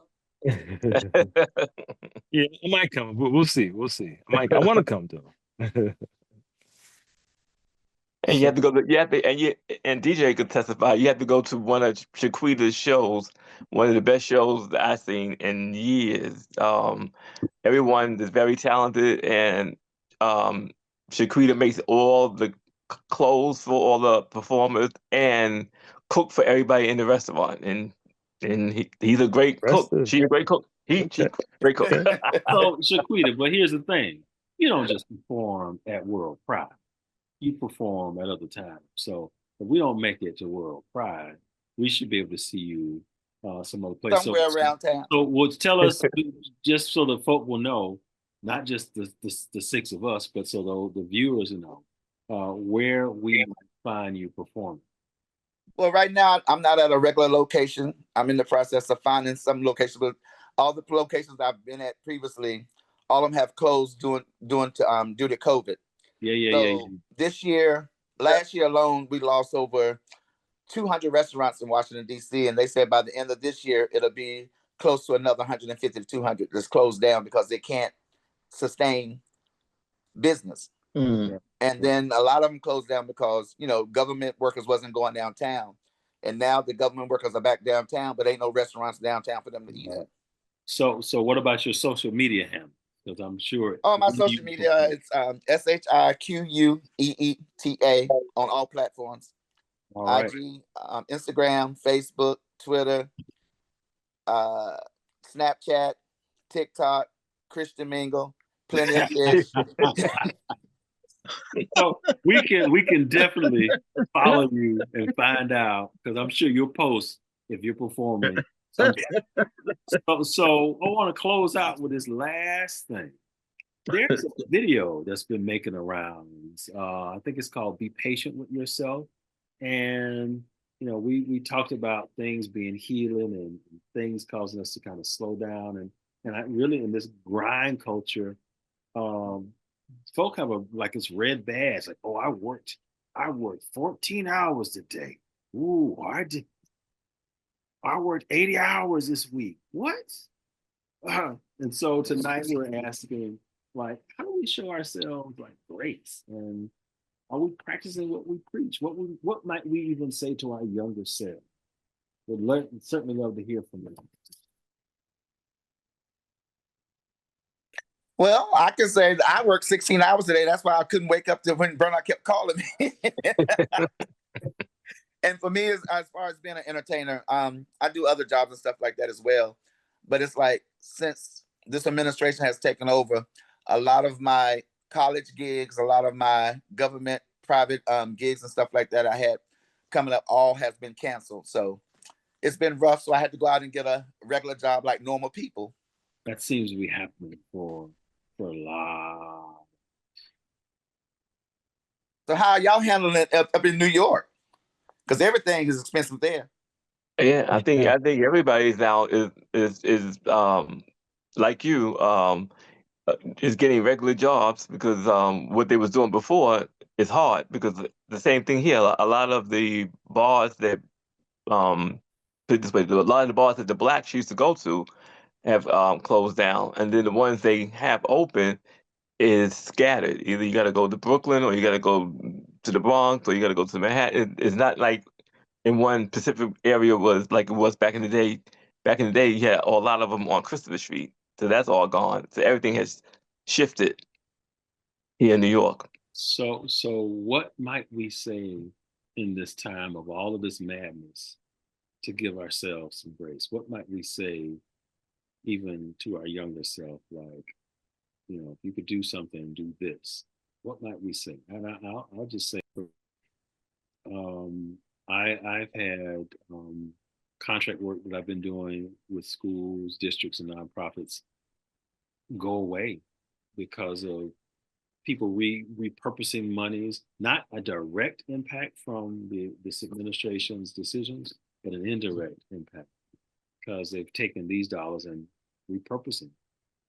Speaker 3: Yeah, I might come. We'll see. We'll see. I want to come though.
Speaker 7: And you have to go to and DJ could testify. You have to go to one of Shaquita's shows, one of the best shows that I've seen in years. Everyone is very talented, and Shaquita makes all the clothes for all the performers and cook for everybody in the restaurant. And he's a great cook. She's a great cook. She's a great cook.
Speaker 1: So Shaquita, but here's the thing: you don't just perform at World Pride. You perform at other times. So if we don't make it to World Pride, we should be able to see you some other place.
Speaker 5: Somewhere around town.
Speaker 1: So tell us, just so the folk will know, not just the 6 of us, but so the viewers know where we find you performing.
Speaker 5: Well, right now I'm not at a regular location. I'm in the process of finding some locations, but all the locations I've been at previously, all of them have closed due to COVID.
Speaker 1: Yeah.
Speaker 5: This year, last year alone, we lost over 200 restaurants in Washington, D.C. And they said by the end of this year, it'll be close to another 150 to 200 that's closed down because they can't sustain business.
Speaker 6: Mm.
Speaker 5: And then a lot of them closed down because, government workers wasn't going downtown. And now the government workers are back downtown, but ain't no restaurants downtown for them to eat at.
Speaker 1: So what about your social media handle? Because I'm sure.
Speaker 5: Oh, my social media, it's SHIQUEETA on all platforms.
Speaker 1: All right.
Speaker 5: IG, Instagram, Facebook, Twitter, Snapchat, TikTok, Christian Mingle, plenty of fish.
Speaker 1: So we can definitely follow you and find out, because I'm sure you'll post if you're performing. So I want to close out with this last thing. There's a video that's been making arounds. I think it's called "Be Patient with Yourself," and we talked about things being healing and things causing us to kind of slow down, and I really, in this grind culture, folk have it's red badge, like, oh, I worked 14 hours today. Ooh, I worked 80 hours this week. What? And so tonight we're asking, how do we show ourselves grace? And are we practicing what we preach? What might we even say to our younger self? Would certainly love to hear from you.
Speaker 5: Well, I can say I worked 16 hours today. That's why I couldn't wake up when Bernard kept calling me. And for me, as far as being an entertainer, I do other jobs and stuff like that as well. But it's like since this administration has taken over, a lot of my college gigs, a lot of my government private gigs and stuff like that I had coming up all has been canceled. So it's been rough. So I had to go out and get a regular job like normal people.
Speaker 1: That seems to be happening for a lot.
Speaker 5: So how are y'all handling it up in New York? Because everything is expensive there.
Speaker 7: Yeah, I think everybody's now is like you is getting regular jobs because what they was doing before is hard because the same thing here. A lot of the bars that put it this way, a lot of the bars that the blacks used to go to have closed down, and then the ones they have open is scattered. Either you got to go to Brooklyn, or you got to go to the Bronx, or you got to go to Manhattan. It's not like in one specific area was like it was back in the day. Back in the day, you had a lot of them on Christopher Street, so that's all gone. So everything has shifted here in New York.
Speaker 1: So what might we say in this time of all of this madness to give ourselves some grace? What might we say even to our younger self, like, you know, if you could do something, do this? What might we say? And I'll just say, I've had contract work that I've been doing with schools, districts, and nonprofits go away because of people repurposing monies, not a direct impact from this administration's decisions, but an indirect impact because they've taken these dollars and repurposing.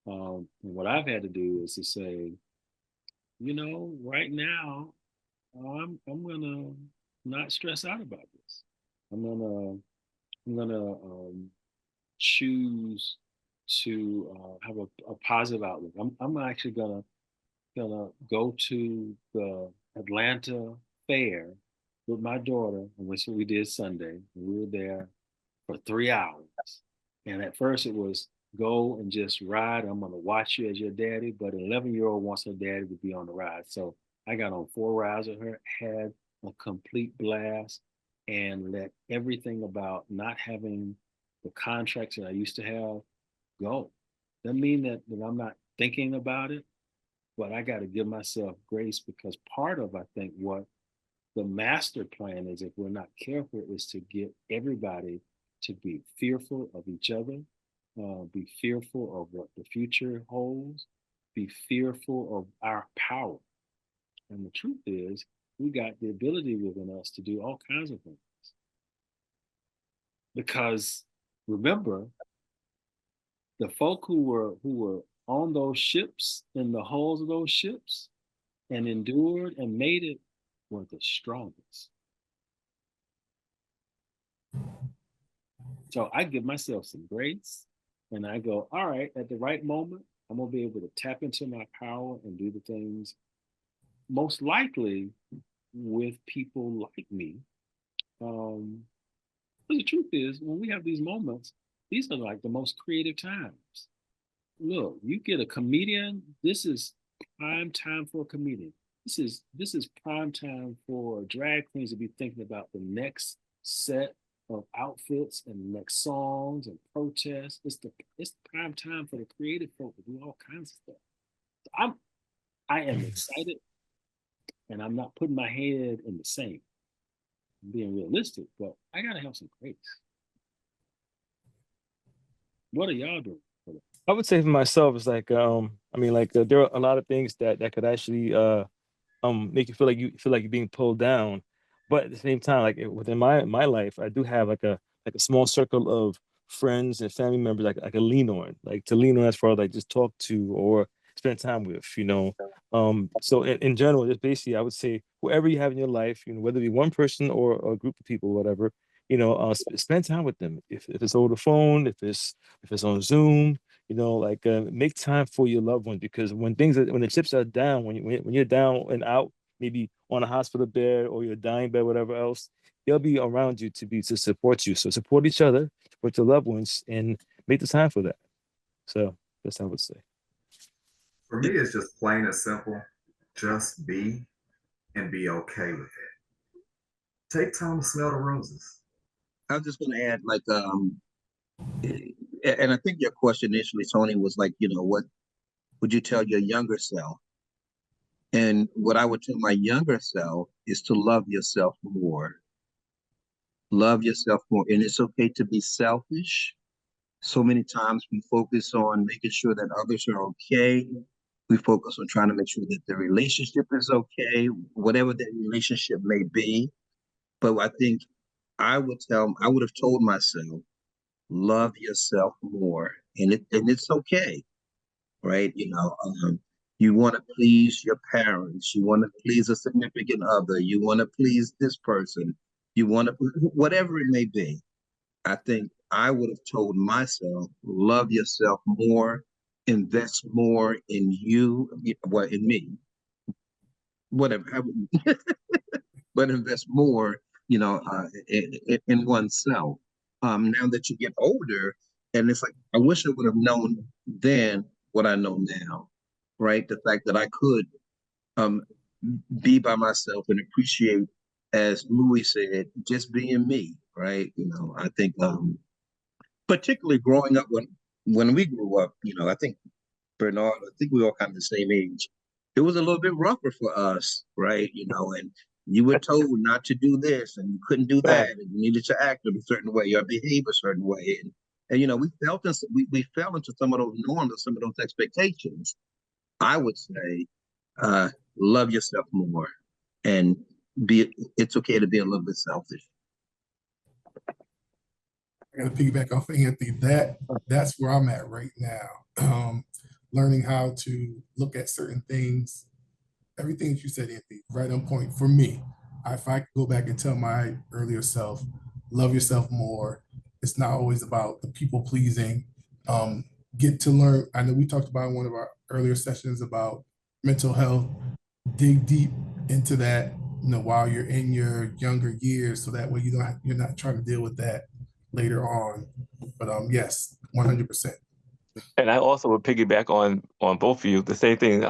Speaker 1: And what I've had to do is to say, you know, right now, I'm gonna not stress out about this. I'm gonna choose to have a positive outlook. I'm actually gonna go to the Atlanta fair with my daughter, and that's what we did Sunday. We were there for 3 hours, and at first it was go and just ride. I'm gonna watch you as your daddy, but an 11-year-old wants her daddy to be on the ride. So I got on 4 rides with her, had a complete blast, and let everything about not having the contracts that I used to have go. Doesn't mean that I'm not thinking about it, but I got to give myself grace because part of, I think, what the master plan is, if we're not careful, is to get everybody to be fearful of each other, be fearful of what the future holds, be fearful of our power. And the truth is, we got the ability within us to do all kinds of things. Because remember, the folk who were on those ships, in the hulls of those ships, and endured and made it were the strongest. So I give myself some grace and I go, all right, at the right moment, I'm gonna be able to tap into my power and do the things most likely with people like me. But the truth is, when we have these moments, these are like the most creative times. Look, you get a comedian, this is prime time for a comedian. This is prime time for drag queens to be thinking about the next set of outfits and next songs and protests. It's prime time for the creative folk to do all kinds of stuff. I am excited, and I'm not putting my head in the sand. I'm being realistic, but I gotta have some grace. What are y'all doing?
Speaker 3: I would say for myself, it's like I mean, like there are a lot of things that could actually make you feel like you're being pulled down, but at the same time, like within my life, I do have like a small circle of friends and family members like I can lean on, like to lean on as far as like just talk to or spend time with, you know. So in general, just basically, I would say whoever you have in your life, you know, whether it be one person or a group of people, whatever, you know, spend time with them. If it's over the phone, if it's on Zoom, you know, like make time for your loved ones because when the chips are down, when you're down and out, maybe on a hospital bed or your dying bed, whatever else, they'll be around you to support you. So support each other, support your loved ones, and make the time for that. So that's what I would say.
Speaker 4: For me, it's just plain and simple. Just be and be okay with it. Take time to smell the roses.
Speaker 6: I was just going to add, like, and I think your question initially, Tony, was like, what would you tell your younger self? And what I would tell my younger self is to love yourself more. Love yourself more. And it's okay to be selfish. So many times we focus on making sure that others are okay. We focus on trying to make sure that the relationship is okay, whatever that relationship may be. But I think I would have told myself, love yourself more. And it's okay, right? You want to please your parents, you want to please a significant other, you want to please this person, you want to, whatever it may be. I think I would have told myself, love yourself more, invest more in you, well, in me, whatever, but invest more, in oneself. Now that you get older, and it's like, I wish I would have known then what I know now, right? The fact that I could um, be by myself and appreciate, as Louis said, just being me, right? I think particularly growing up when we grew up, I think Bernard, I think we all kind of the same age. It was a little bit rougher for us, right? And you were told not to do this and you couldn't do that, and you needed to act in a certain way or behave a certain way. And we fell into some of those norms or some of those expectations. I would say, love yourself more, and it's okay to be a little bit selfish.
Speaker 2: I got to piggyback off of Anthony. That's where I'm at right now. Learning how to look at certain things. Everything that you said, Anthony, right on point for me. If I could go back and tell my earlier self, love yourself more. It's not always about the people pleasing. Get to learn. I know we talked about in one of our earlier sessions about mental health. Dig deep into that, while you're in your younger years, so that way you're not trying to deal with that later on. But yes, 100%.
Speaker 7: And I also would piggyback on both of you. The same thing.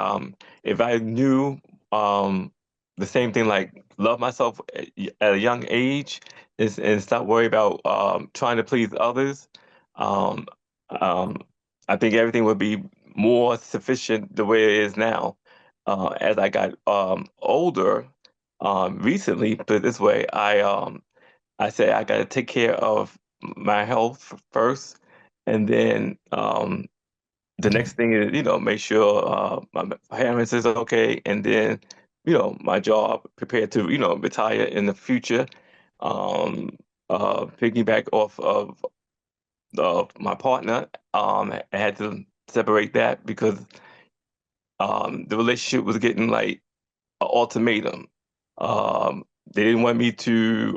Speaker 7: If I knew the same thing, like love myself at a young age, and stop worrying about trying to please others, um, I think everything would be more sufficient the way it is now. As I got older, recently, put it this way, I say I got to take care of my health first, and then the next thing is, make sure my parents is okay, and then, my job, prepared to, retire in the future. Piggyback off of my partner, I had to separate that because the relationship was getting like an ultimatum. They didn't want me to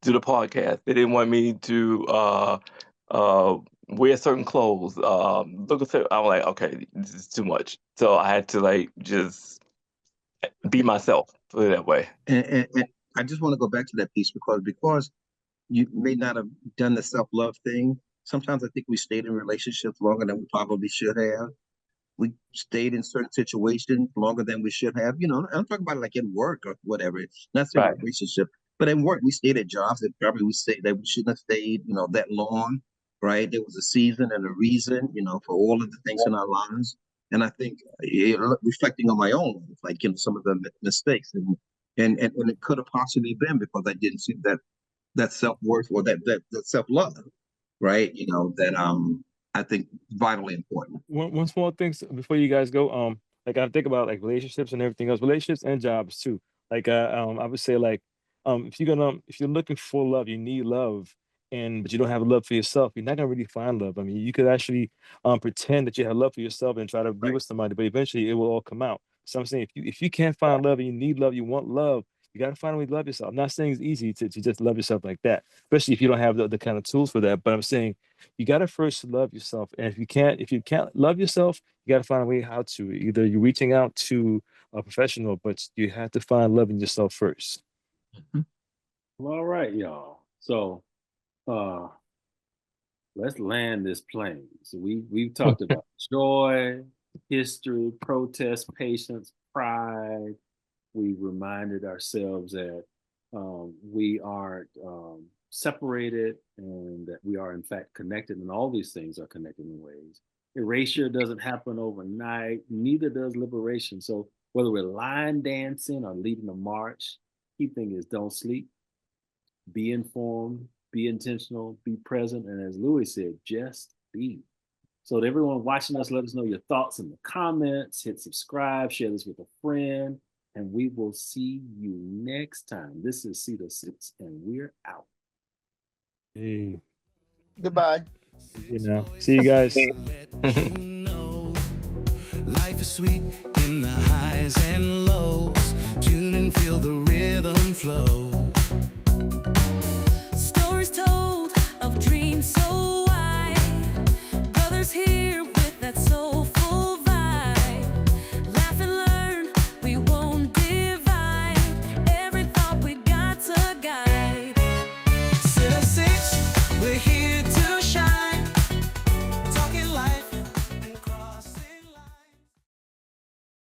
Speaker 7: do the podcast. They didn't want me to wear certain clothes. Look at it. I'm like, okay, this is too much. So I had to like just be myself, put it that way.
Speaker 6: And I just want to go back to that piece because you may not have done the self-love thing. Sometimes I think we stayed in relationships longer than we probably should have. We stayed in certain situations longer than we should have. I'm talking about like in work or whatever. It's not saying
Speaker 7: Right.
Speaker 6: relationship, but in work, we stayed at jobs that probably we say that we shouldn't have stayed, that long, right? There was a season and a reason, for all of the things in our lives. And I think reflecting on my own life, like, some of the mistakes and it could have possibly been because I didn't see that self-worth or that self-love, right? That I think vitally important.
Speaker 3: One small thing before you guys go, like I think about like relationships and everything else, relationships and jobs too. Like I would say like if you're looking for love, you need love, but you don't have love for yourself, you're not gonna really find love. I mean, you could actually pretend that you have love for yourself and try to be
Speaker 6: Right.
Speaker 3: with somebody, but eventually it will all come out. So I'm saying if you can't find love and you need love, you want love, you gotta find a way to love yourself. I'm not saying it's easy to just love yourself like that, especially if you don't have the kind of tools for that. But I'm saying you got to first love yourself, and if you can't love yourself, you got to find a way how to. Either you're reaching out to a professional, but you have to find love in yourself first.
Speaker 1: All right, y'all. So uh let's land this plane. So we've talked about joy, history, protest, patience, pride. We reminded ourselves that we aren't separated, and that we are in fact connected, and all these things are connected in ways. Erasure doesn't happen overnight, neither does liberation. So whether we're line dancing or leading a march, key thing is don't sleep, be informed, be intentional, be present, and as Louis said, just be. So to everyone watching us, let us know your thoughts in the comments, hit subscribe, share this with a friend, and we will see you next time. This is Sita 6, and we're out.
Speaker 3: Hey,
Speaker 5: Goodbye.
Speaker 3: you know, see you guys.
Speaker 8: Life is sweet in the highs and lows. Tune and feel the rhythm flow.